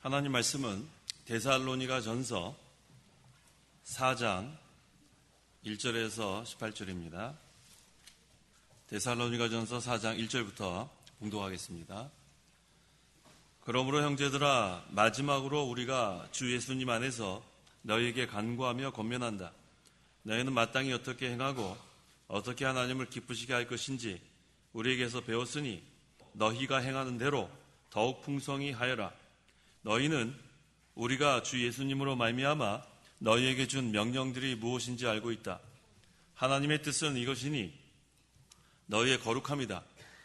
하나님 말씀은 데살로니가 전서 4장 1절에서 18절입니다. 데살로니가 전서 4장 1절부터 봉독하겠습니다. 그러므로 형제들아, 마지막으로 우리가 주 예수님 안에서 너희에게 간구하며 권면한다. 너희는 마땅히 어떻게 행하고 어떻게 하나님을 기쁘시게 할 것인지 우리에게서 배웠으니 너희가 행하는 대로 더욱 풍성히 하여라. 너희는 우리가 주 예수님으로 말미암아 너희에게 준 명령들이 무엇인지 알고 있다. 하나님의 뜻은 이것이니 너희의 거룩함이다.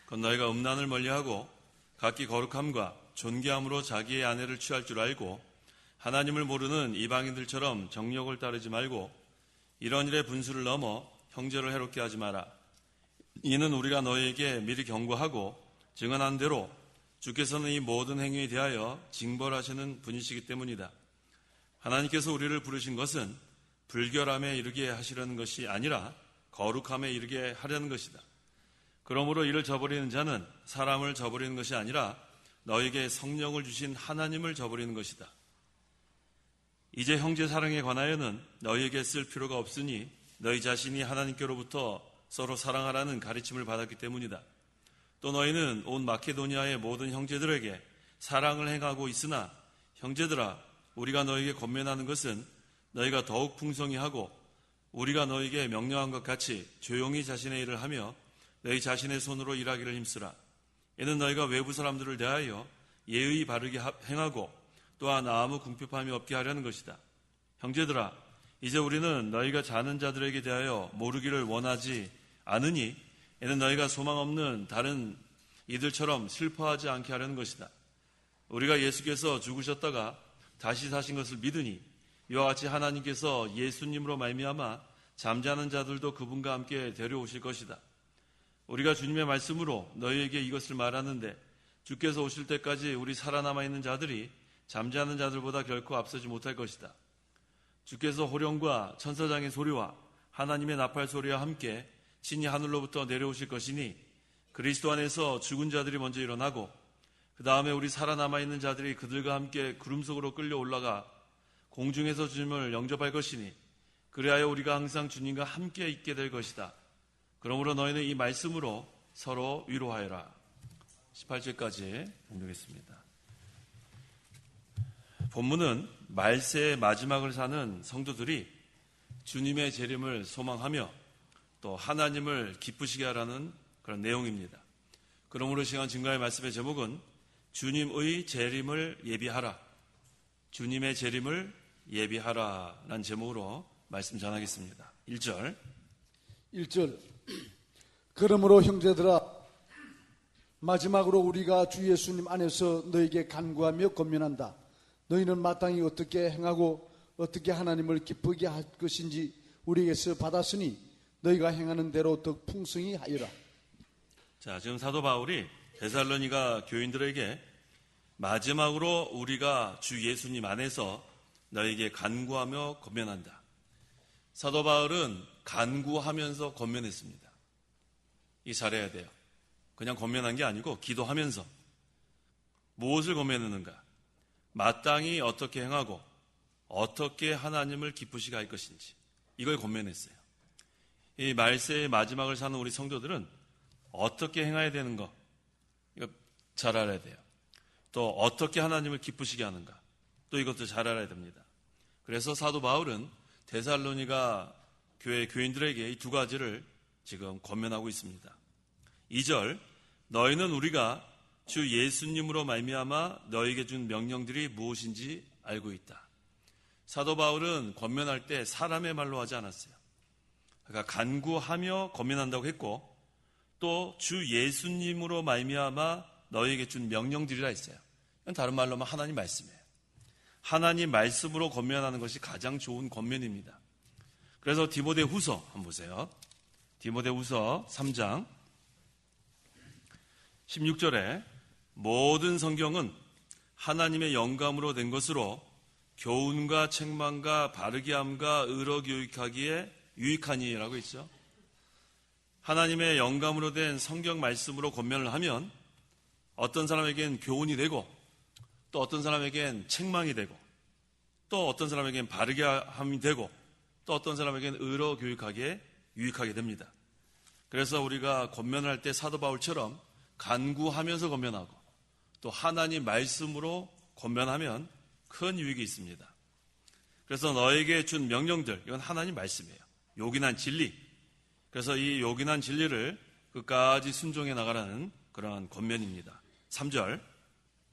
곧 너희가 음란을 멀리하고 각기 거룩함과 존귀함으로 자기의 아내를 취할 줄 알고 하나님을 모르는 이방인들처럼 정욕을 따르지 말고 이런 일에 분수를 넘어 형제를 해롭게 하지 마라. 이는 우리가 너희에게 미리 경고하고 증언한 대로 주께서는 이 모든 행위에 대하여 징벌하시는 분이시기 때문이다. 하나님께서 우리를 부르신 것은 불결함에 이르게 하시려는 것이 아니라 거룩함에 이르게 하려는 것이다. 그러므로 이를 저버리는 자는 사람을 저버리는 것이 아니라 너에게 성령을 주신 하나님을 저버리는 것이다. 이제 형제 사랑에 관하여는 너희에게 쓸 필요가 없으니 너희 자신이 하나님께로부터 서로 사랑하라는 가르침을 받았기 때문이다. 또 너희는 온 마케도니아의 모든 형제들에게 사랑을 행하고 있으나 형제들아, 우리가 너희에게 권면하는 것은 너희가 더욱 풍성히 하고 우리가 너희에게 명령한 것 같이 조용히 자신의 일을 하며 너희 자신의 손으로 일하기를 힘쓰라. 이는 너희가 외부 사람들을 대하여 예의 바르게 행하고 또한 아무 궁핍함이 없게 하려는 것이다. 형제들아, 이제 우리는 너희가 자는 자들에게 대하여 모르기를 원하지 않으니 이는 너희가 소망 없는 다른 이들처럼 슬퍼하지 않게 하려는 것이다. 우리가 예수께서 죽으셨다가 다시 사신 것을 믿으니 이와 같이 하나님께서 예수님으로 말미암아 잠자는 자들도 그분과 함께 데려오실 것이다. 우리가 주님의 말씀으로 너희에게 이것을 말하는데 주께서 오실 때까지 우리 살아남아 있는 자들이 잠자는 자들보다 결코 앞서지 못할 것이다. 주께서 호령과 천사장의 소리와 하나님의 나팔 소리와 함께 친히 하늘로부터 내려오실 것이니 그리스도 안에서 죽은 자들이 먼저 일어나고 그 다음에 우리 살아남아 있는 자들이 그들과 함께 구름 속으로 끌려 올라가 공중에서 주님을 영접할 것이니 그리하여 우리가 항상 주님과 함께 있게 될 것이다. 그러므로 너희는 이 말씀으로 서로 위로하여라. 18절까지 봉독했습니다. 본문은 말세의 마지막을 사는 성도들이 주님의 재림을 소망하며 또 하나님을 기쁘시게 하라는 그런 내용입니다. 그러므로 시간 증거의 말씀의 제목은 주님의 재림을 예비하라. 주님의 재림을 예비하라 라는 제목으로 말씀 전하겠습니다. 1절 그러므로 형제들아, 마지막으로 우리가 주 예수님 안에서 너에게 간구하며 권면한다. 너희는 마땅히 어떻게 행하고 어떻게 하나님을 기쁘게 할 것인지 우리에게서 받았으니 너희가 행하는 대로 더 풍성히 하여라. 자, 지금 사도 바울이 데살로니가 교인들에게 마지막으로 우리가 주 예수님 안에서 너희에게 간구하며 권면한다. 사도 바울은 간구하면서 권면했습니다. 이 잘해야 돼요. 그냥 권면한 게 아니고 기도하면서. 무엇을 권면했는가? 마땅히 어떻게 행하고 어떻게 하나님을 기쁘시게 할 것인지 이걸 권면했어요. 이 말세의 마지막을 사는 우리 성도들은 어떻게 행해야 되는 거 이거 잘 알아야 돼요. 또 어떻게 하나님을 기쁘시게 하는가 또 이것도 잘 알아야 됩니다. 그래서 사도 바울은 데살로니가 교회 교인들에게 이 두 가지를 지금 권면하고 있습니다. 2절, 너희는 우리가 주 예수님으로 말미암아 너희에게 준 명령들이 무엇인지 알고 있다. 사도 바울은 권면할 때 사람의 말로 하지 않았어요. 그러니까 간구하며 권면한다고 했고 또 주 예수님으로 말미암아 너희에게 준 명령들이라 했어요. 다른 말로 하면 하나님 말씀이에요. 하나님 말씀으로 권면하는 것이 가장 좋은 권면입니다. 그래서 디모데후서 한번 보세요. 디모데후서 3장 16절에 모든 성경은 하나님의 영감으로 된 것으로 교훈과 책망과 바르게 함과 의로 교육하기에 유익하니라고 있죠. 하나님의 영감으로 된 성경 말씀으로 권면을 하면 어떤 사람에겐 교훈이 되고 또 어떤 사람에겐 책망이 되고, 또 어떤 사람에겐 바르게 함이 되고, 또 어떤 사람에겐 의로 교육하기에 유익하게 됩니다. 그래서 우리가 권면을 할 때 사도 바울처럼 간구하면서 권면하고, 또 하나님 말씀으로 권면하면 큰 유익이 있습니다. 그래서 너에게 준 명령들, 이건 하나님 말씀이에요. 요긴한 진리. 그래서 이 요긴한 진리를 끝까지 순종해 나가라는 그러한 권면입니다. 3절.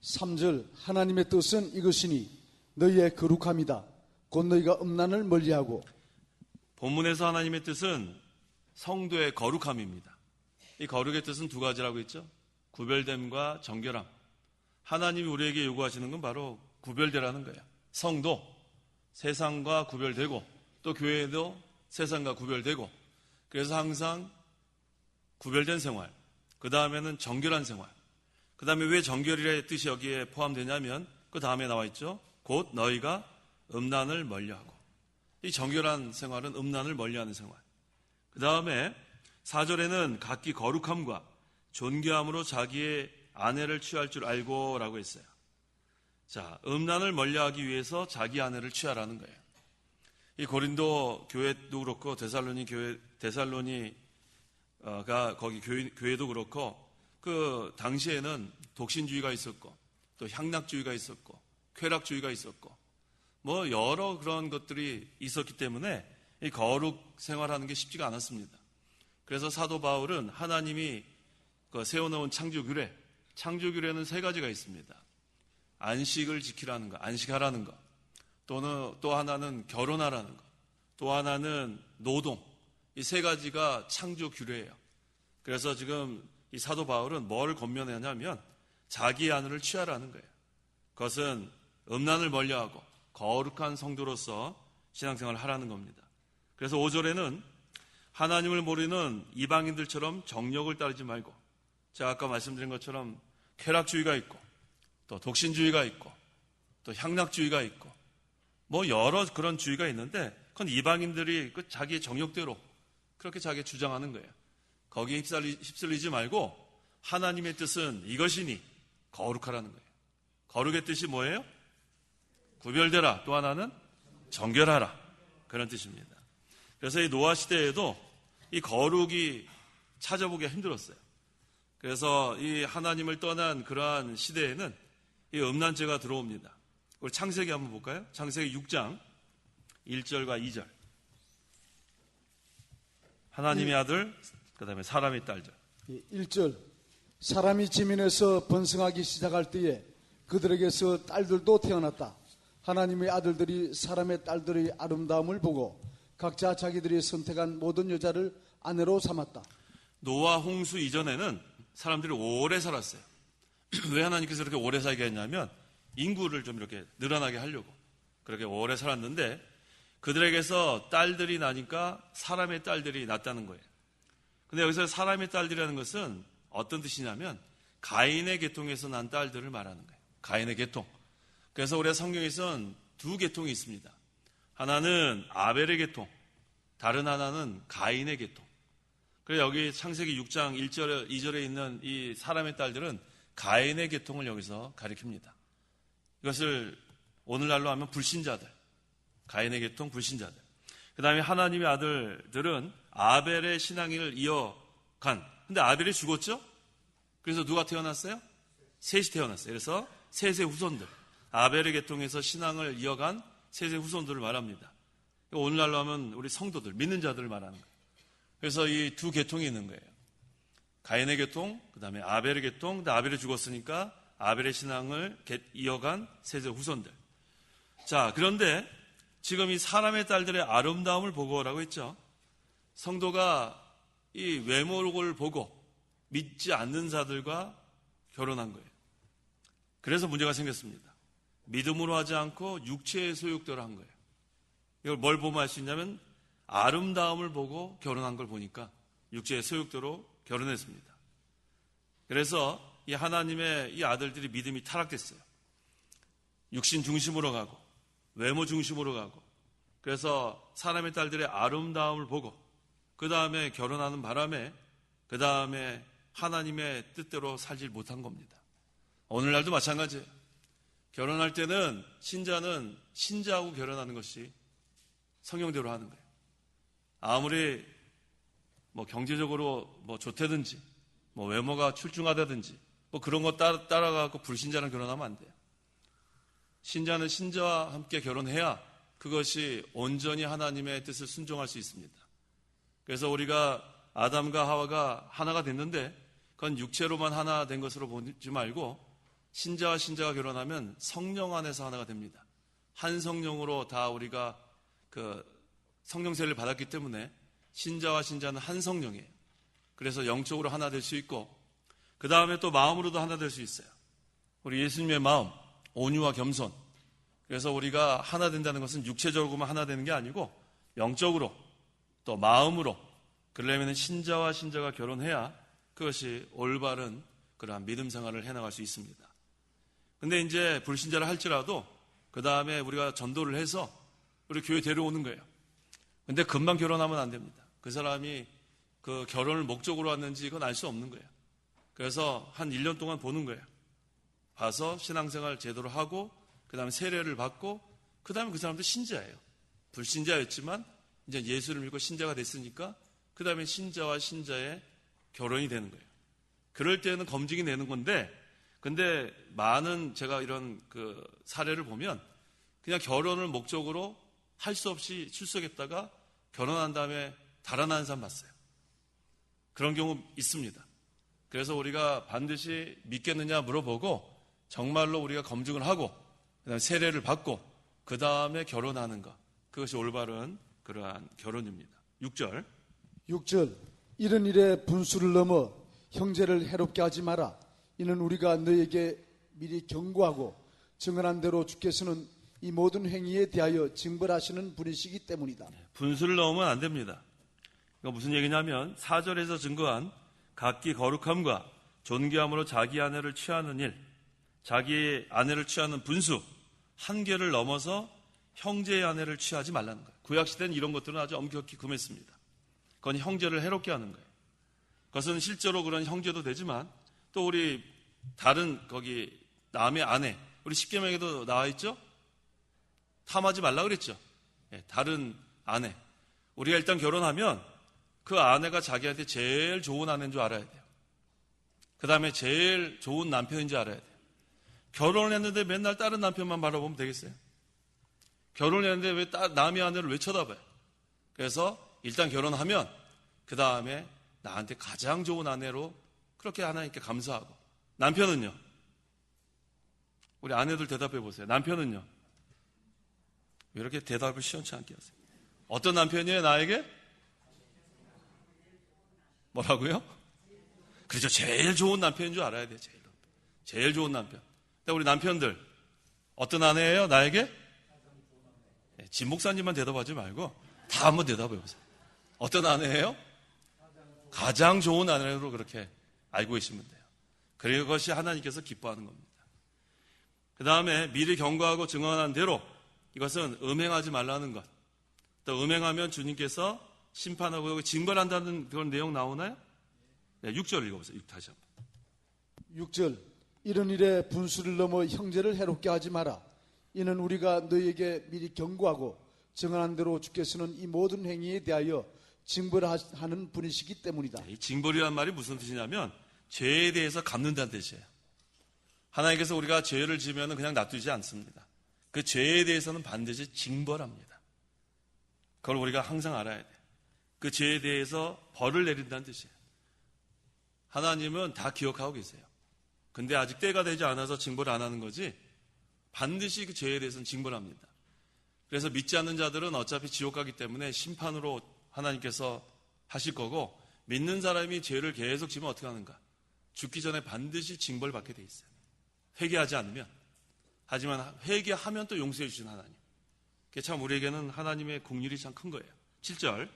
3절 하나님의 뜻은 이것이니 너희의 거룩함이다. 곧 너희가 음란을 멀리하고. 본문에서 하나님의 뜻은 성도의 거룩함입니다. 이 거룩의 뜻은 두 가지라고 했죠. 구별됨과 정결함. 하나님이 우리에게 요구하시는 건 바로 구별되라는 거예요. 성도, 세상과 구별되고, 또 교회도 세상과 구별되고, 그래서 항상 구별된 생활, 그 다음에는 정결한 생활. 그 다음에 왜 정결이라의 뜻이 여기에 포함되냐면 그 다음에 나와 있죠. 곧 너희가 음란을 멀리하고. 이 정결한 생활은 음란을 멀리하는 생활. 그 다음에 4절에는 각기 거룩함과 존귀함으로 자기의 아내를 취할 줄 알고 라고 했어요. 자, 음란을 멀리하기 위해서 자기 아내를 취하라는 거예요. 이 고린도 교회도 그렇고 데살로니가 거기 교회도 그렇고 그 당시에는 독신주의가 있었고 또 향락주의가 있었고 쾌락주의가 있었고 뭐 여러 그런 것들이 있었기 때문에 이 거룩 생활하는 게 쉽지가 않았습니다. 그래서 사도 바울은 하나님이 세워놓은 창조규례는 세 가지가 있습니다. 안식을 지키라는 거, 안식하라는 거, 또 하나는 결혼하라는 거, 또 하나는 노동. 이 세 가지가 창조규례예요. 그래서 지금 이 사도 바울은 뭘 권면하냐면 자기 아내를 취하라는 거예요. 그것은 음란을 멀리하고 거룩한 성도로서 신앙생활을 하라는 겁니다. 그래서 5절에는 하나님을 모르는 이방인들처럼 정욕을 따르지 말고, 제가 아까 말씀드린 것처럼 쾌락주의가 있고 또 독신주의가 있고 또 향락주의가 있고 뭐 여러 그런 주의가 있는데 그건 이방인들이 그 자기의 정욕대로 그렇게 자기 주장하는 거예요. 거기에 휩쓸리지 말고 하나님의 뜻은 이것이니 거룩하라는 거예요. 거룩의 뜻이 뭐예요? 구별되라. 또 하나는 정결하라. 그런 뜻입니다. 그래서 이 노아 시대에도 이 거룩이 찾아보기가 힘들었어요. 그래서 이 하나님을 떠난 그러한 시대에는 이 음란죄가 들어옵니다. 우리 창세기 한번 볼까요? 창세기 6장 1절과 2절. 하나님의 아들, 그 다음에 사람의 딸들. 1절 사람이 지면에서 번성하기 시작할 때에 그들에게서 딸들도 태어났다. 하나님의 아들들이 사람의 딸들의 아름다움을 보고 각자 자기들이 선택한 모든 여자를 아내로 삼았다. 노아 홍수 이전에는 사람들이 오래 살았어요. 왜 하나님께서 이렇게 오래 살게 했냐면 인구를 좀 이렇게 늘어나게 하려고 그렇게 오래 살았는데 그들에게서 딸들이 나니까 사람의 딸들이 났다는 거예요. 근데 여기서 사람의 딸들이라는 것은 어떤 뜻이냐면 가인의 계통에서 난 딸들을 말하는 거예요. 가인의 계통. 그래서 우리가 성경에서는 두 계통이 있습니다. 하나는 아벨의 계통, 다른 하나는 가인의 계통. 그래서 여기 창세기 6장 1절, 2절에 있는 이 사람의 딸들은 가인의 계통을 여기서 가리킵니다. 이것을 오늘날로 하면 불신자들, 가인의 계통 불신자들. 그 다음에 하나님의 아들들은 아벨의 신앙을 이어간. 근데 아벨이 죽었죠? 그래서 누가 태어났어요? 셋이 태어났어요. 그래서 셋의 후손들. 아벨의 계통에서 신앙을 이어간 셋의 후손들을 말합니다. 오늘날로 하면 우리 성도들, 믿는 자들을 말하는 거예요. 그래서 이 두 계통이 있는 거예요. 가인의 계통, 그 다음에 아벨의 계통. 근데 아벨이 죽었으니까 아벨의 신앙을 이어간 셋의 후손들. 자, 그런데 지금 이 사람의 딸들의 아름다움을 보고라고 했죠. 성도가 이 외모를 보고 믿지 않는 자들과 결혼한 거예요. 그래서 문제가 생겼습니다. 믿음으로 하지 않고 육체의 소욕대로 한 거예요. 이걸 뭘 보면 알 수 있냐면 아름다움을 보고 결혼한 걸 보니까 육체의 소욕대로 결혼했습니다. 그래서 이 하나님의 이 아들들이 믿음이 타락됐어요. 육신 중심으로 가고 외모 중심으로 가고 그래서 사람의 딸들의 아름다움을 보고 그 다음에 결혼하는 바람에 그 다음에 하나님의 뜻대로 살지 못한 겁니다. 오늘날도 마찬가지예요. 결혼할 때는 신자는 신자하고 결혼하는 것이 성경대로 하는 거예요. 아무리 뭐 경제적으로 뭐 좋다든지 뭐 외모가 출중하다든지 뭐 그런 거 따라가고 불신자랑 결혼하면 안 돼요. 신자는 신자와 함께 결혼해야 그것이 온전히 하나님의 뜻을 순종할 수 있습니다. 그래서 우리가 아담과 하와가 하나가 됐는데 그건 육체로만 하나 된 것으로 보지 말고 신자와 신자가 결혼하면 성령 안에서 하나가 됩니다. 한 성령으로 다 우리가 그 성령세를 받았기 때문에 신자와 신자는 한 성령이에요. 그래서 영적으로 하나 될 수 있고 그 다음에 또 마음으로도 하나 될 수 있어요. 우리 예수님의 마음, 온유와 겸손. 그래서 우리가 하나 된다는 것은 육체적으로만 하나 되는 게 아니고 영적으로 또 마음으로 그러려면 신자와 신자가 결혼해야 그것이 올바른 그러한 믿음 생활을 해나갈 수 있습니다. 근데 이제 불신자를 할지라도 그 다음에 우리가 전도를 해서 우리 교회 데려오는 거예요. 근데 금방 결혼하면 안 됩니다. 그 사람이 그 결혼을 목적으로 왔는지 그건 알 수 없는 거예요. 그래서 한 1년 동안 보는 거예요. 봐서 신앙생활 제대로 하고 그 다음에 세례를 받고 그 다음에 그 사람도 신자예요. 불신자였지만 이제 예수를 믿고 신자가 됐으니까 그 다음에 신자와 신자의 결혼이 되는 거예요. 그럴 때는 검증이 되는 건데 근데 많은 제가 이런 그 사례를 보면 그냥 결혼을 목적으로 할 수 없이 출석했다가 결혼한 다음에 달아나는 사람 봤어요. 그런 경우 있습니다. 그래서 우리가 반드시 믿겠느냐 물어보고 정말로 우리가 검증을 하고 그다음에 세례를 받고 그 다음에 결혼하는 것. 그것이 올바른 그러한 결혼입니다. 6절. 6절 이런 일에 분수를 넘어 형제를 해롭게 하지 마라. 이는 우리가 너에게 미리 경고하고 증언한 대로 주께서는 이 모든 행위에 대하여 징벌하시는 분이시기 때문이다. 분수를 넘으면 안 됩니다. 이거 무슨 얘기냐면 4절에서 증거한 각기 거룩함과 존귀함으로 자기 아내를 취하는 일, 자기 아내를 취하는 분수, 한계를 넘어서 형제의 아내를 취하지 말라는 거예요. 구약시대는 이런 것들은 아주 엄격히 금했습니다. 그건 형제를 해롭게 하는 거예요. 그것은 실제로 그런 형제도 되지만 또 우리 다른 거기 남의 아내, 우리 십계명에도 나와 있죠? 탐하지 말라 그랬죠? 다른 아내. 우리가 일단 결혼하면 그 아내가 자기한테 제일 좋은 아내인 줄 알아야 돼요. 그 다음에 제일 좋은 남편인 줄 알아야 돼요. 결혼을 했는데 맨날 다른 남편만 바라보면 되겠어요? 결혼을 했는데 왜 남의 아내를 왜 쳐다봐요? 그래서 일단 결혼하면 그 다음에 나한테 가장 좋은 아내로 그렇게 하나님께 감사하고 남편은요? 우리 아내들 대답해 보세요. 남편은요? 왜 이렇게 대답을 시원치 않게 하세요? 어떤 남편이에요, 나에게? 뭐라고요? 그렇죠. 제일 좋은 남편인 줄 알아야 돼요. 제일 좋은 남편. 근데 우리 남편들 어떤 아내예요, 나에게? 네, 진 목사님만 대답하지 말고 다 한번 대답해 보세요. 어떤 아내예요? 가장 좋은 아내로 그렇게 알고 계시면 돼요. 그것이 하나님께서 기뻐하는 겁니다. 그 다음에 미리 경고하고 증언한 대로 이것은 음행하지 말라는 것. 또 음행하면 주님께서 심판하고 여기 징벌한다는 그런 내용 나오나요? 네, 6절 읽어보세요. 다시 한번. 6절 이런 일에 분수를 넘어 형제를 해롭게 하지 마라. 이는 우리가 너희에게 미리 경고하고 증언한 대로 주께서는 이 모든 행위에 대하여 징벌하는 분이시기 때문이다. 이 징벌이란 말이 무슨 뜻이냐면 죄에 대해서 갚는다는 뜻이에요. 하나님께서 우리가 죄를 지으면 그냥 놔두지 않습니다. 그 죄에 대해서는 반드시 징벌합니다. 그걸 우리가 항상 알아야 돼요. 그 죄에 대해서 벌을 내린다는 뜻이에요. 하나님은 다 기억하고 계세요. 근데 아직 때가 되지 않아서 징벌을 안 하는 거지 반드시 그 죄에 대해서는 징벌합니다. 그래서 믿지 않는 자들은 어차피 지옥 가기 때문에 심판으로 하나님께서 하실 거고 믿는 사람이 죄를 계속 지면 어떻게 하는가? 죽기 전에 반드시 징벌받게 돼 있어요. 회개하지 않으면. 하지만 회개하면 또 용서해 주신 하나님. 그게 참 우리에게는 하나님의 긍휼이 참 큰 거예요. 7절.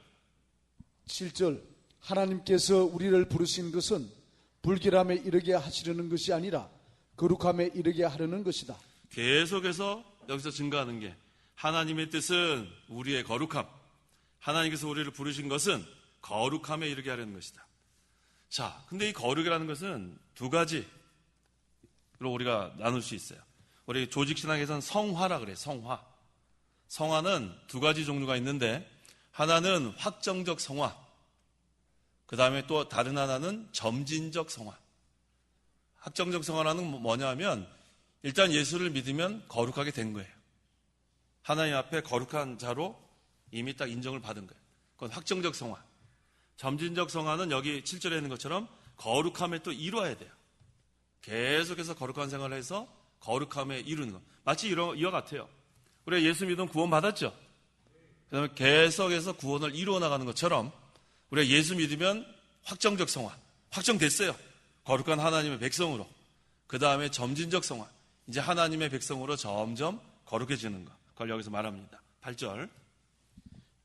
7절 하나님께서 우리를 부르신 것은 불결함에 이르게 하시려는 것이 아니라 거룩함에 이르게 하려는 것이다. 계속해서 여기서 증거하는 게 하나님의 뜻은 우리의 거룩함. 하나님께서 우리를 부르신 것은 거룩함에 이르게 하려는 것이다. 자, 근데 이 거룩이라는 것은 두 가지로 우리가 나눌 수 있어요. 우리 조직신학에서는 성화라 그래요. 성화. 성화는 두 가지 종류가 있는데 하나는 확정적 성화, 그 다음에 또 다른 하나는 점진적 성화. 확정적 성화라는 뭐냐면 일단 예수를 믿으면 거룩하게 된 거예요. 하나님 앞에 거룩한 자로 이미 딱 인정을 받은 거예요. 그건 확정적 성화. 점진적 성화는 여기 7절에 있는 것처럼 거룩함에 또 이루어야 돼요. 계속해서 거룩한 생활을 해서 거룩함에 이루는 것. 마치 이와 같아요. 우리가 예수 믿으면 구원 받았죠. 그 다음에 계속해서 구원을 이루어 나가는 것처럼 우리가 예수 믿으면 확정적 성화, 확정됐어요. 거룩한 하나님의 백성으로. 그 다음에 점진적 성화, 이제 하나님의 백성으로 점점 거룩해지는 것. 그걸 여기서 말합니다. 8절.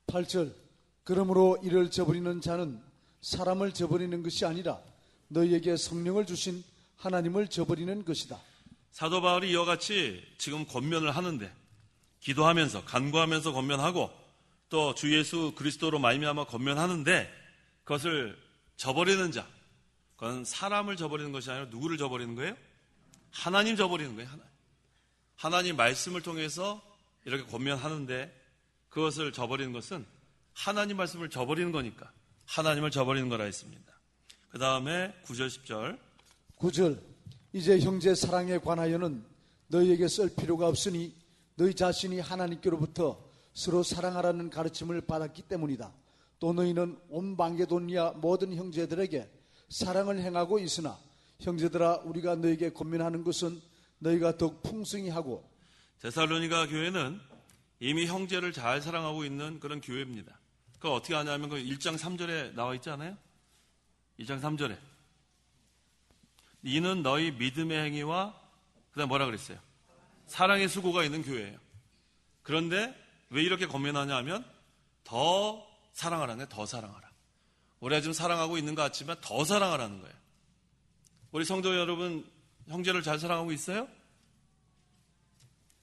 8절. 그러므로 이를 저버리는 자는 사람을 저버리는 것이 아니라 너희에게 성령을 주신 하나님을 저버리는 것이다. 사도 바울이 이와 같이 지금 권면을 하는데 기도하면서 간구하면서 권면하고 또 주 예수 그리스도로 말미암아 권면하는데 그것을 저버리는 자, 그건 사람을 저버리는 것이 아니라 누구를 저버리는 거예요? 하나님 저버리는 거예요. 하나님 말씀을 통해서 이렇게 권면하는데 그것을 저버리는 것은 하나님 말씀을 저버리는 거니까 하나님을 저버리는 거라 했습니다. 그 다음에 9절 10절. 9절. 이제 형제 사랑에 관하여는 너희에게 쓸 필요가 없으니 너희 자신이 하나님께로부터 서로 사랑하라는 가르침을 받았기 때문이다. 또 너희는 온 마게도니아 모든 형제들에게 사랑을 행하고 있으나 형제들아 우리가 너희에게 권면하는 것은 너희가 더욱 풍성히 하고. 데살로니가 교회는 이미 형제를 잘 사랑하고 있는 그런 교회입니다. 그거 어떻게 하냐면 그 1장 3절에 나와 있지 않아요? 1장 3절에 이는 너희 믿음의 행위와 그다음 뭐라 그랬어요? 사랑의 수고가 있는 교회예요. 그런데 왜 이렇게 권면하냐 하면 더 사랑하라는 거예요. 더 사랑하라. 우리가 지금 사랑하고 있는 것 같지만 더 사랑하라는 거예요. 우리 성도 여러분 형제를 잘 사랑하고 있어요?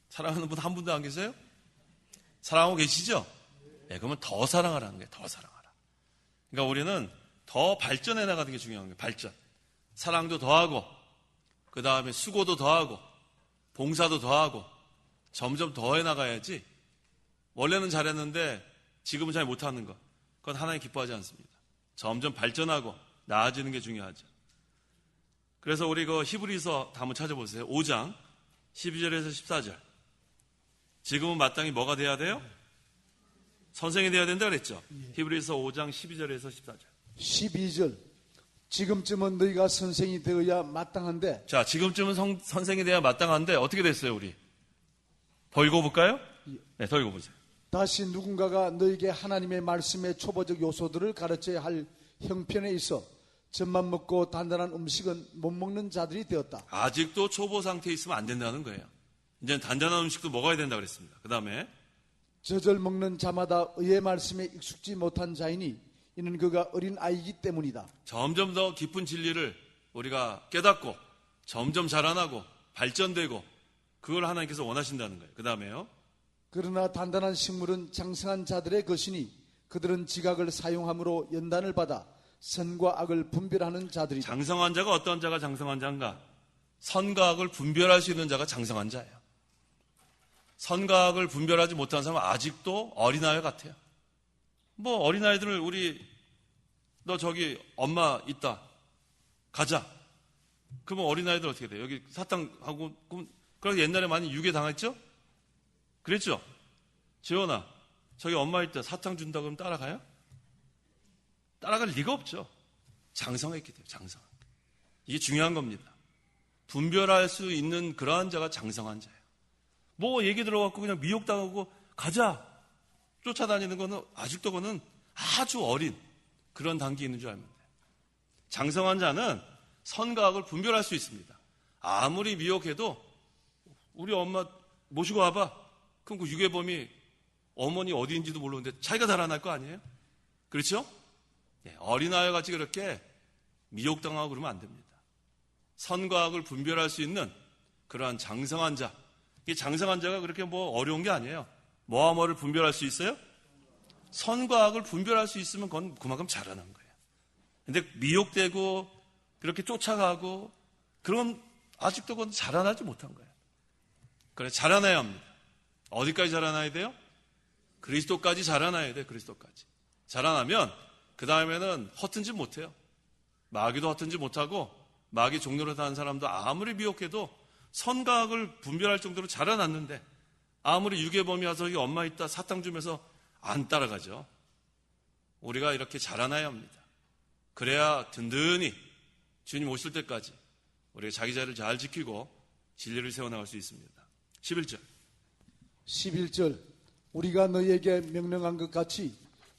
사랑하는 분 한 분도 안 계세요? 사랑하고 계시죠? 네, 그러면 더 사랑하라는 거예요. 더 사랑하라. 그러니까 우리는 더 발전해 나가는 게 중요한 거예요. 발전. 사랑도 더하고 그 다음에 수고도 더하고 봉사도 더하고 점점 더해 나가야지 원래는 잘했는데 지금은 잘 못하는 것 그건 하나님 기뻐하지 않습니다. 점점 발전하고 나아지는 게 중요하죠. 그래서 우리 그 히브리서 한번 찾아보세요. 5장 12절에서 14절. 지금은 마땅히 뭐가 돼야 돼요? 선생이 돼야 된다 그랬죠. 히브리서 5장 12절에서 14절. 12절. 지금쯤은 너희가 선생이 되어야 마땅한데. 자, 지금쯤은 선생이 돼야 마땅한데 어떻게 됐어요, 우리? 더 읽어볼까요? 네, 더 읽어보세요. 다시 누군가가 너에게 하나님의 말씀의 초보적 요소들을 가르쳐야 할 형편에 있어 젖만 먹고 단단한 음식은 못 먹는 자들이 되었다. 아직도 초보 상태에 있으면 안 된다는 거예요. 이제 단단한 음식도 먹어야 된다 그랬습니다. 그 다음에 젖을 먹는 자마다 의의 말씀에 익숙지 못한 자이니 이는 그가 어린 아이이기 때문이다. 점점 더 깊은 진리를 우리가 깨닫고 점점 자라나고 발전되고 그걸 하나님께서 원하신다는 거예요. 그 다음에요. 그러나 단단한 식물은 장성한 자들의 것이니 그들은 지각을 사용함으로 연단을 받아 선과 악을 분별하는 자들이다. 장성한 자가 어떤 자가 장성한 자인가? 선과 악을 분별할 수 있는 자가 장성한 자예요. 선과 악을 분별하지 못한 사람은 아직도 어린아이 같아요. 뭐 어린아이들을 너 저기 엄마 있다 가자. 그러면 어린아이들 어떻게 돼요? 여기 사탕하고 그럼 옛날에 많이 유괴 당했죠? 그랬죠? 지원아 저기 엄마 있다 사탕 준다 그러면 따라가요? 따라갈 리가 없죠. 장성했기 때문에 장성. 이게 중요한 겁니다. 분별할 수 있는 그러한 자가 장성한 자예요. 뭐 얘기 들어갖고 그냥 미혹당하고 가자 쫓아다니는 거는 아직도 그거는 아주 어린 그런 단계에 있는 줄 알면 돼요. 장성한 자는 선과 악을 분별할 수 있습니다. 아무리 미혹해도 우리 엄마 모시고 와봐. 그럼 그 유괴범이 어머니 어디인지도 모르는데 자기가 달아날 거 아니에요? 그렇죠? 네, 어린아이 같이 그렇게 미혹당하고 그러면 안 됩니다. 선과 악을 분별할 수 있는 그러한 장성한 자. 이 장성한 자가 그렇게 뭐 어려운 게 아니에요. 뭐와 뭐를 분별할 수 있어요? 선과 악을 분별할 수 있으면 그건 그만큼 잘하는 거예요. 근데 미혹되고 그렇게 쫓아가고 그럼 아직도 그건 자라나지 못한 거예요. 그래, 자라나야 합니다. 어디까지 자라나야 돼요? 그리스도까지 자라나야 돼, 그리스도까지. 자라나면 그 다음에는 허튼지 못해요. 마귀도 허튼지 못하고 마귀 종로로 사는 사람도 아무리 미혹해도 선과 악을 분별할 정도로 자라났는데 아무리 유괴범이 와서 여기 엄마 있다 사탕 주면서 안 따라가죠. 우리가 이렇게 자라나야 합니다. 그래야 든든히 주님 오실 때까지 우리가 자기 자리를 잘 지키고 진리를 세워나갈 수 있습니다. 11절. 11절 우리가 너희에게 명령한 것 같이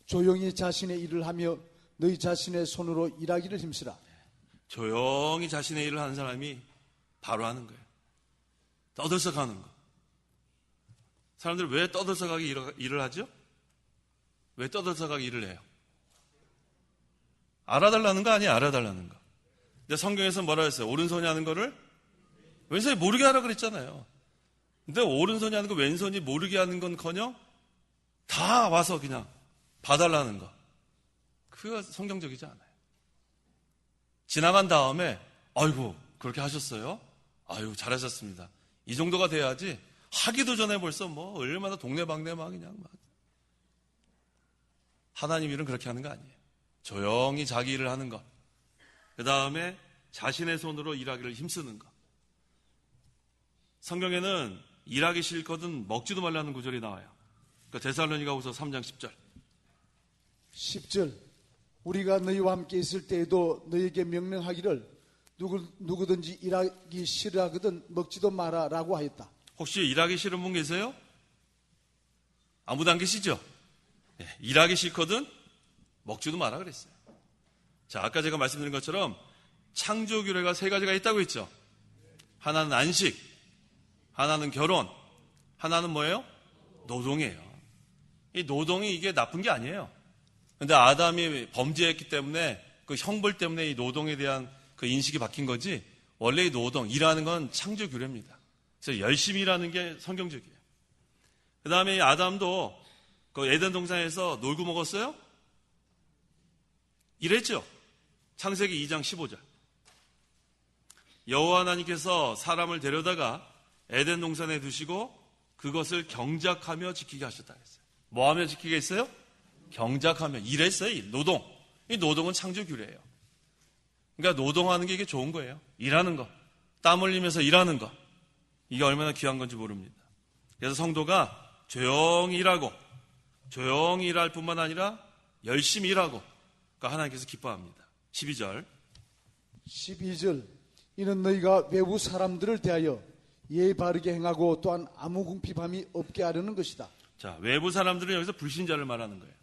조용히 자신의 일을 하며 너희 자신의 손으로 일하기를 힘쓰라. 조용히 자신의 일을 하는 사람이 바로 하는 거예요. 떠들썩하는 거. 사람들 왜 떠들썩하게 일을 하죠? 왜 떠들썩하게 일을 해요? 알아달라는 거 아니에요? 알아달라는 거. 근데 성경에서 뭐라 했어요? 오른손이 하는 거를 왼손이 모르게 하라 그랬잖아요. 근데 오른손이 하는 거 왼손이 모르게 하는 건커녕 다 와서 그냥 봐달라는 거. 그거 성경적이지 않아요. 지나간 다음에 아이고 그렇게 하셨어요? 아유 잘하셨습니다. 이 정도가 돼야지 하기도 전에 벌써 뭐 얼마나 동네방네 막 그냥 막. 하나님 일은 그렇게 하는 거 아니에요. 조용히 자기 일을 하는 것. 그 다음에 자신의 손으로 일하기를 힘쓰는 것. 성경에는 일하기 싫거든 먹지도 말라는 구절이 나와요. 그러니까 데살로니가후서 3장 10절. 10절 우리가 너희와 함께 있을 때에도 너희에게 명령하기를 누구든지 일하기 싫어하거든 먹지도 마라 라고 하였다. 혹시 일하기 싫은 분 계세요? 아무도 안 계시죠? 네, 일하기 싫거든 먹지도 마라 그랬어요. 자, 아까 제가 말씀드린 것처럼 창조 규례가 세 가지가 있다고 했죠. 하나는 안식, 하나는 결혼, 하나는 뭐예요? 노동이에요. 이 노동이 이게 나쁜 게 아니에요. 근데 아담이 범죄했기 때문에 그 형벌 때문에 이 노동에 대한 그 인식이 바뀐 거지 원래 이 노동, 일하는 건 창조 규례입니다. 그래서 열심히 일하는 게 성경적이에요. 그 다음에 아담도 그 에덴 동산에서 놀고 먹었어요? 이랬죠. 창세기 2장 15절. 여호와 하나님께서 사람을 데려다가 에덴 동산에 두시고 그것을 경작하며 지키게 하셨다 했어요. 뭐 하며 지키게 했어요? 경작하며 일했어요. 노동. 이 노동은 창조 규례예요. 그러니까 노동하는 게 이게 좋은 거예요. 일하는 거. 땀 흘리면서 일하는 거. 이게 얼마나 귀한 건지 모릅니다. 그래서 성도가 조용히 일하고 조용히 일할 뿐만 아니라 열심히 일하고 그러니까 하나님께서 기뻐합니다. 12절. 12절 이는 너희가 외부 사람들을 대하여 예의 바르게 행하고 또한 아무 궁핍함이 없게 하려는 것이다. 자, 외부 사람들은 여기서 불신자를 말하는 거예요.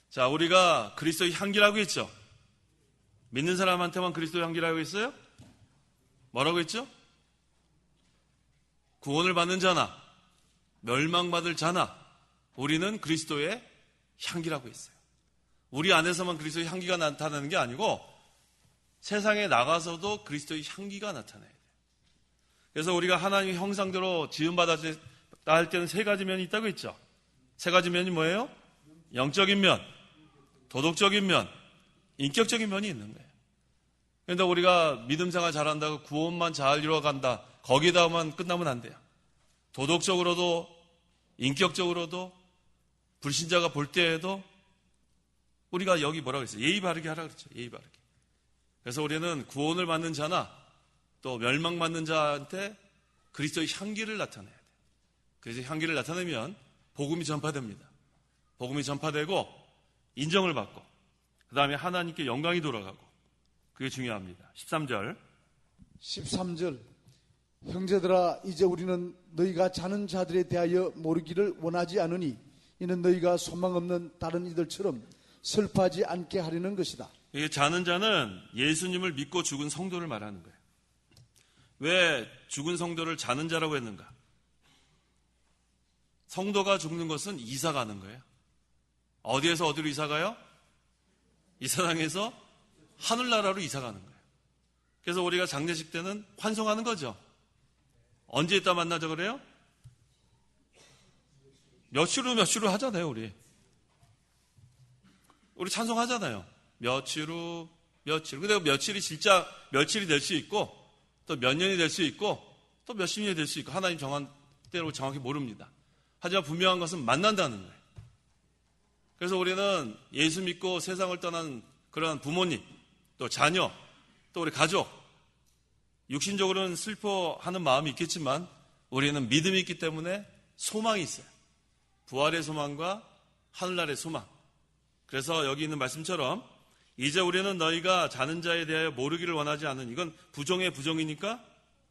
자, 우리가 그리스도의 향기라고 했죠. 믿는 사람한테만 그리스도의 향기라고 했어요? 뭐라고 했죠? 구원을 받는 자나 멸망받을 자나 우리는 그리스도의 향기라고 했어요. 우리 안에서만 그리스도의 향기가 나타나는 게 아니고 세상에 나가서도 그리스도의 향기가 나타나야 돼요. 그래서 우리가 하나님의 형상대로 지음받았을 때는 세 가지 면이 있다고 했죠. 세 가지 면이 뭐예요? 영적인 면, 도덕적인 면, 인격적인 면이 있는 거예요. 그런데 우리가 믿음 생활 잘한다고 구원만 잘 이루어간다. 거기다만 끝나면 안 돼요. 도덕적으로도 인격적으로도 불신자가 볼 때에도 우리가 여기 뭐라고 했어요? 예의 바르게 하라 그랬죠. 예의 바르게. 그래서 우리는 구원을 받는 자나 또 멸망받는 자한테 그리스도의 향기를 나타내야 돼요. 그래서 향기를 나타내면 복음이 전파됩니다. 복음이 전파되고 인정을 받고 그 다음에 하나님께 영광이 돌아가고 그게 중요합니다. 13절. 13절 형제들아 이제 우리는 너희가 자는 자들에 대하여 모르기를 원하지 않으니 이는 너희가 소망 없는 다른 이들처럼 슬퍼하지 않게 하려는 것이다. 이 자는 자는 예수님을 믿고 죽은 성도를 말하는 거예요. 왜 죽은 성도를 자는 자라고 했는가? 성도가 죽는 것은 이사 가는 거예요. 어디에서 어디로 이사 가요? 이 세상에서 하늘나라로 이사 가는 거예요. 그래서 우리가 장례식 때는 환송하는 거죠. 언제 있다 만나자 그래요? 며칠 후 하잖아요, 우리. 우리 찬송하잖아요. 며칠 후. 근데 며칠이 진짜 며칠이 될 수 있고 또 몇 년이 될 수 있고 또 몇십 년이 될 수 있고 하나님 정한 때로 정확히 모릅니다. 하지만 분명한 것은 만난다는 거예요. 그래서 우리는 예수 믿고 세상을 떠난 그러한 부모님, 또 자녀, 또 우리 가족, 육신적으로는 슬퍼하는 마음이 있겠지만 우리는 믿음이 있기 때문에 소망이 있어요. 부활의 소망과 하늘나라의 소망. 그래서 여기 있는 말씀처럼 이제 우리는 너희가 자는 자에 대하여 모르기를 원하지 않는, 이건 부정의 부정이니까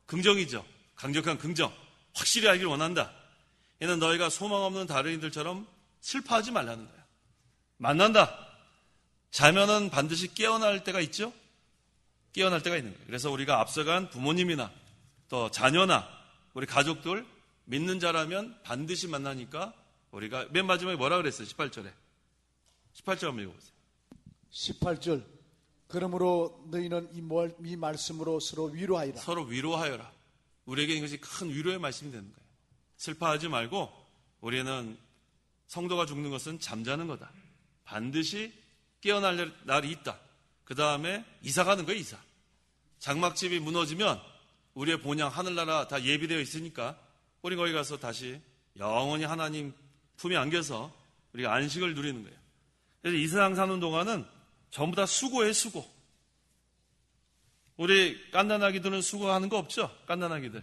긍정이죠. 강력한 긍정. 확실히 알기를 원한다. 이는 너희가 소망 없는 다른 이들처럼 슬퍼하지 말라는 거야. 만난다. 자면은 반드시 깨어날 때가 있죠. 깨어날 때가 있는 거예요. 그래서 우리가 앞서간 부모님이나 또 자녀나 우리 가족들 믿는 자라면 반드시 만나니까 우리가 맨 마지막에 뭐라 그랬어요? 18절에. 18절 한번 읽어보세요. 18절. 그러므로 너희는 이 말씀으로 서로 위로하리라. 서로 위로하여라. 우리에게 이것이 큰 위로의 말씀이 되는 거예요. 슬퍼하지 말고 우리는 성도가 죽는 것은 잠자는 거다. 반드시 깨어날 날이 있다. 그 다음에 이사 가는 거예요. 이사. 장막집이 무너지면 우리의 본향 하늘나라 다 예비되어 있으니까 우리 거기 가서 다시 영원히 하나님 품에 안겨서 우리가 안식을 누리는 거예요. 그래서 이 세상 사는 동안은 전부 다 수고예요. 수고. 우리 깐난아기들은 수고하는 거 없죠? 깐난아기들.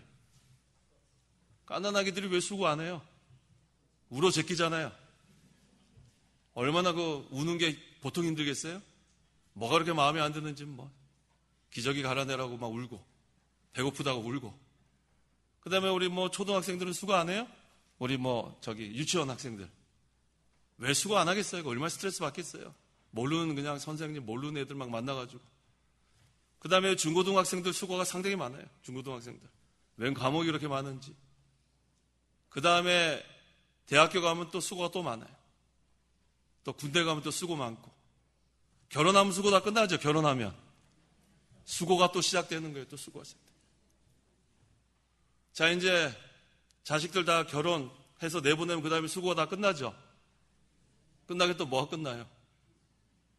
깐난아기들이 왜 수고 안 해요? 울어 제끼잖아요. 얼마나 우는 게 보통 힘들겠어요? 뭐가 그렇게 마음에 안 드는지 기저귀 갈아내라고 막 울고 배고프다고 울고. 그 다음에 우리 초등학생들은 수고 안 해요? 우리 유치원 학생들 왜 수고 안 하겠어요? 얼마나 스트레스 받겠어요? 모르는 그냥 선생님 모르는 애들 막 만나가지고. 그 다음에 중고등학생들 수고가 상당히 많아요. 중고등학생들 웬 과목이 이렇게 많은지. 그 다음에 대학교 가면 또 수고가 또 많아요. 또 군대 가면 또 수고 많고. 결혼하면 수고 다 끝나죠. 결혼하면 수고가 또 시작되는 거예요. 또 수고가 시작돼요. 자, 이제 자식들 다 결혼해서 내보내면 그 다음에 수고가 다 끝나죠. 끝나게 또 뭐가 끝나요?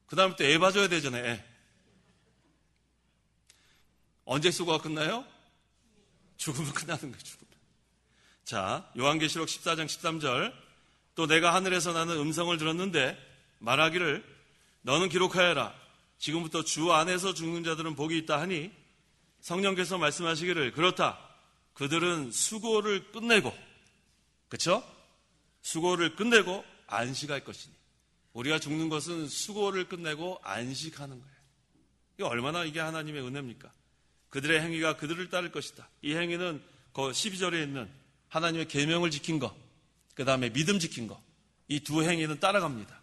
그 다음에 또 애 봐줘야 되잖아요. 애. 언제 수고가 끝나요? 죽으면 끝나는 거예요. 죽으면. 자, 요한계시록 14장 13절. 또 내가 하늘에서 나는 음성을 들었는데 말하기를 너는 기록하여라. 지금부터 주 안에서 죽는 자들은 복이 있다 하니 성령께서 말씀하시기를 그렇다. 그들은 수고를 끝내고, 그렇죠? 수고를 끝내고 안식할 것이니. 우리가 죽는 것은 수고를 끝내고 안식하는 거예요. 이게 얼마나 이게 하나님의 은혜입니까? 그들의 행위가 그들을 따를 것이다. 이 행위는 그 12절에 있는 하나님의 계명을 지킨 것, 그 다음에 믿음 지킨 것, 이 두 행위는 따라갑니다.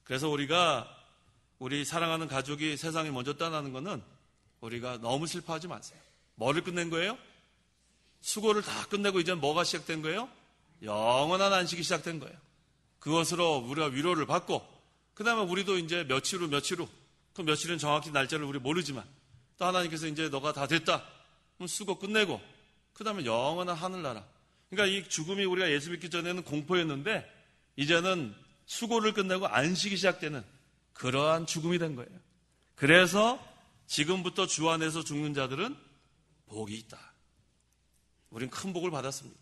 그래서 우리 사랑하는 가족이 세상에 먼저 떠나는 것은 우리가 너무 슬퍼하지 마세요. 뭐를 끝낸 거예요? 수고를 다 끝내고 이제 뭐가 시작된 거예요? 영원한 안식이 시작된 거예요. 그것으로 우리가 위로를 받고, 그 다음에 우리도 이제 며칠 후, 그 며칠은 정확히 날짜를 우리 모르지만 또 하나님께서 이제 너가 다 됐다. 그럼 수고 끝내고, 그 다음에 영원한 하늘나라. 그러니까 이 죽음이 우리가 예수 믿기 전에는 공포였는데 이제는 수고를 끝내고 안식이 시작되는 그러한 죽음이 된 거예요. 그래서 지금부터 주 안에서 죽는 자들은 복이 있다. 우린 큰 복을 받았습니다.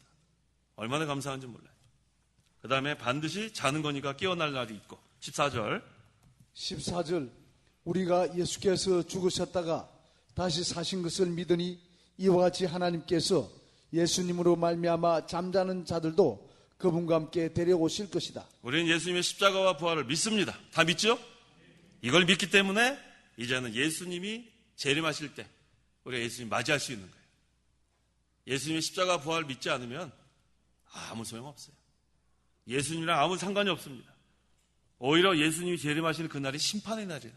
얼마나 감사한지 몰라요. 그 다음에 반드시 자는 거니까 깨어날 날이 있고. 14절. 우리가 예수께서 죽으셨다가 다시 사신 것을 믿으니 이와 같이 하나님께서 예수님으로 말미암아 잠자는 자들도 그분과 함께 데려오실 것이다. 우리는 예수님의 십자가와 부활을 믿습니다. 다 믿죠? 이걸 믿기 때문에 이제는 예수님이 재림하실 때 우리가 예수님 맞이할 수 있는 거예요. 예수님의 십자가 부활을 믿지 않으면 아무 소용없어요. 예수님이랑 아무 상관이 없습니다. 오히려 예수님이 재림하시는 그날이 심판의 날이에요.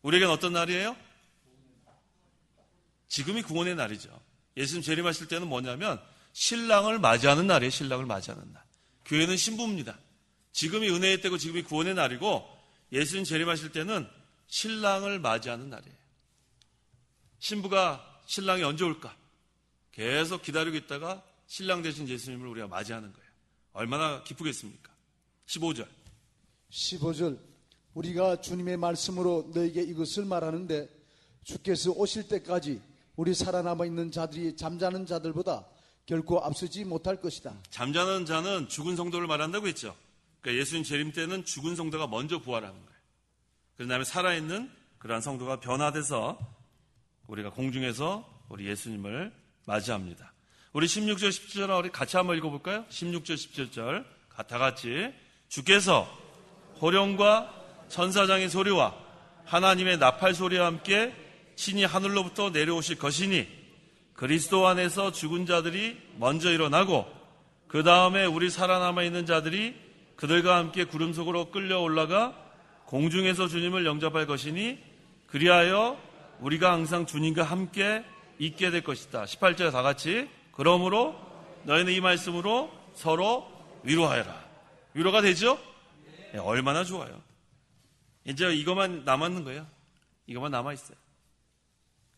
우리에겐 어떤 날이에요? 지금이 구원의 날이죠. 예수님 재림하실 때는 뭐냐면 신랑을 맞이하는 날이에요. 신랑을 맞이하는 날. 교회는 신부입니다. 지금이 은혜의 때고 지금이 구원의 날이고 예수님 재림하실 때는 신랑을 맞이하는 날이에요. 신부가 신랑이 언제 올까? 계속 기다리고 있다가 신랑 되신 예수님을 우리가 맞이하는 거예요. 얼마나 기쁘겠습니까? 15절. 우리가 주님의 말씀으로 너에게 이것을 말하는데 주께서 오실 때까지 우리 살아남아 있는 자들이 잠자는 자들보다 결코 앞서지 못할 것이다. 잠자는 자는 죽은 성도를 말한다고 했죠. 그러니까 예수님 재림 때는 죽은 성도가 먼저 부활하는 거예요. 그 다음에 살아있는 그러한 성도가 변화돼서 우리가 공중에서 우리 예수님을 맞이합니다. 우리 16절 17절 우리 같이 한번 읽어볼까요? 16절 17절 다 같이. 주께서 호령과 천사장의 소리와 하나님의 나팔 소리와 함께 신이 하늘로부터 내려오실 것이니 그리스도 안에서 죽은 자들이 먼저 일어나고 그 다음에 우리 살아남아 있는 자들이 그들과 함께 구름 속으로 끌려 올라가 공중에서 주님을 영접할 것이니 그리하여 우리가 항상 주님과 함께 있게 될 것이다. 18절 다 같이. 그러므로 너희는 이 말씀으로 서로 위로하여라. 위로가 되죠? 네, 얼마나 좋아요. 이제 이것만 남았는 거예요. 이것만 남아있어요.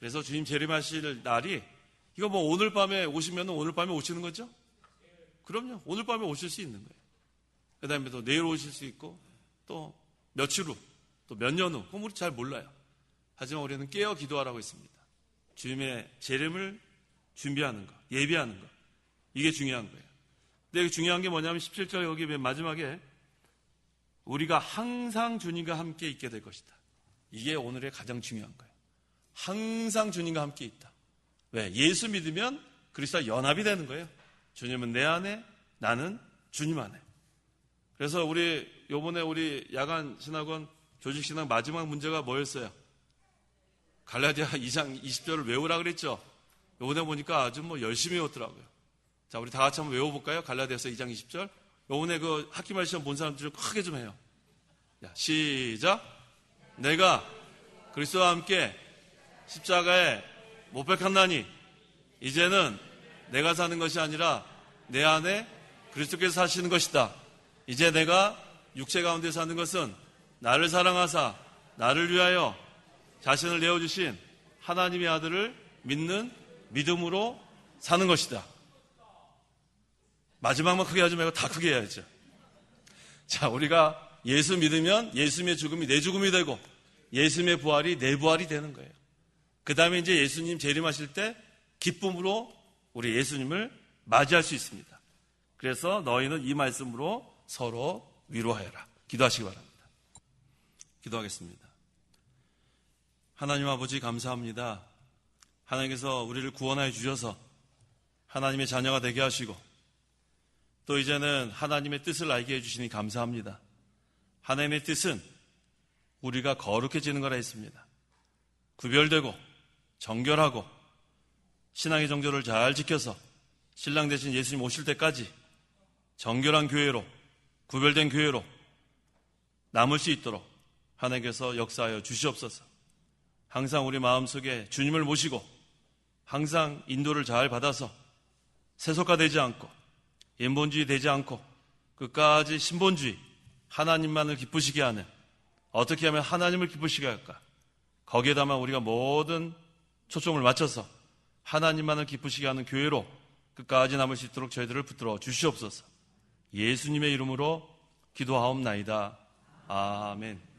그래서 주님 재림하실 날이 이거 뭐 오늘 밤에 오시면 오늘 밤에 오시는 거죠? 그럼요. 오늘 밤에 오실 수 있는 거예요. 그 다음에 또 내일 오실 수 있고 또 며칠 후 또 몇 년 후 그건 우리 잘 몰라요. 하지만 우리는 깨어 기도하라고 했습니다. 주님의 재림을 준비하는 것, 예비하는 것. 이게 중요한 거예요. 근데 중요한 게 뭐냐면 17절 여기 맨 마지막에 우리가 항상 주님과 함께 있게 될 것이다. 이게 오늘의 가장 중요한 거예요. 항상 주님과 함께 있다. 왜? 예수 믿으면 그리스도와 연합이 되는 거예요. 주님은 내 안에, 나는 주님 안에. 그래서 요번에 우리 야간 신학원 조직 신학 마지막 문제가 뭐였어요? 갈라디아 2장 20절을 외우라 그랬죠. 요번에 보니까 아주 열심히 외웠더라고요. 자, 우리 다 같이 한번 외워볼까요? 갈라디아서 2장 20절. 요번에 그 학기말 시험 본 사람들 좀 크게 좀 해요. 자, 시작. 내가 그리스도와 함께 십자가에 못 박혔나니 이제는 내가 사는 것이 아니라 내 안에 그리스도께서 사시는 것이다. 이제 내가 육체 가운데 사는 것은 나를 사랑하사 나를 위하여 자신을 내어주신 하나님의 아들을 믿는 믿음으로 사는 것이다. 마지막만 크게 하지 말고 다 크게 해야죠. 자, 우리가 예수 믿으면 예수님의 죽음이 내 죽음이 되고 예수님의 부활이 내 부활이 되는 거예요. 그 다음에 이제 예수님 재림하실 때 기쁨으로 우리 예수님을 맞이할 수 있습니다. 그래서 너희는 이 말씀으로 서로 위로하여라. 기도하시기 바랍니다. 기도하겠습니다. 하나님 아버지 감사합니다. 하나님께서 우리를 구원하여 주셔서 하나님의 자녀가 되게 하시고 또 이제는 하나님의 뜻을 알게 해주시니 감사합니다. 하나님의 뜻은 우리가 거룩해지는 거라 했습니다. 구별되고 정결하고 신앙의 정절을 잘 지켜서 신랑 되신 예수님 오실 때까지 정결한 교회로 구별된 교회로 남을 수 있도록 하나님께서 역사하여 주시옵소서. 항상 우리 마음속에 주님을 모시고 항상 인도를 잘 받아서 세속화되지 않고 인본주의 되지 않고 끝까지 신본주의 하나님만을 기쁘시게 하는 어떻게 하면 하나님을 기쁘시게 할까? 거기에다만 우리가 모든 초점을 맞춰서 하나님만을 기쁘시게 하는 교회로 끝까지 남을 수 있도록 저희들을 붙들어 주시옵소서. 예수님의 이름으로 기도하옵나이다. 아멘.